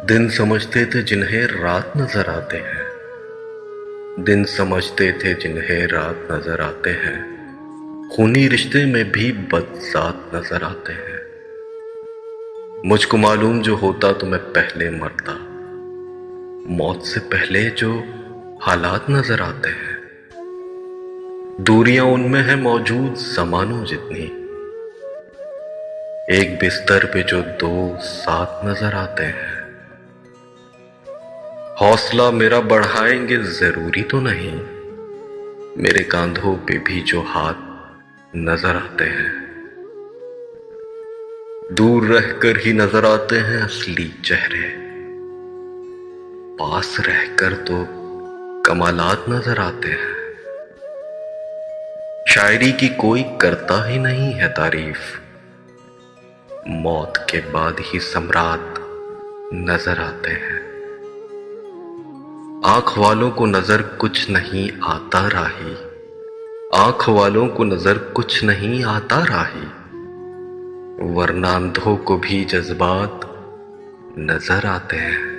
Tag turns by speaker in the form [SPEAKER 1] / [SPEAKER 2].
[SPEAKER 1] दिन समझते थे जिन्हें रात नजर आते हैं। दिन समझते थे जिन्हें रात नजर आते हैं। खूनी रिश्ते में भी बदसात नजर आते हैं। मुझको मालूम जो होता तो मैं पहले मरता। मौत से पहले जो हालात नजर आते हैं। दूरियां उनमें है मौजूद ज़मानों जितनी। एक बिस्तर पे जो दो साथ नजर आते हैं। हौसला मेरा बढ़ाएंगे जरूरी तो नहीं। मेरे कांधों पे भी जो हाथ नजर आते हैं। दूर रहकर ही नजर आते हैं असली चेहरे। पास रहकर तो कमालात नजर आते हैं। शायरी की कोई करता ही नहीं है तारीफ। मौत के बाद ही सम्राट नजर आते हैं। आंख वालों को नजर कुछ नहीं आता राही। आंख वालों को नजर कुछ नहीं आता राही। वरना अंधों को भी जज्बात नजर आते हैं।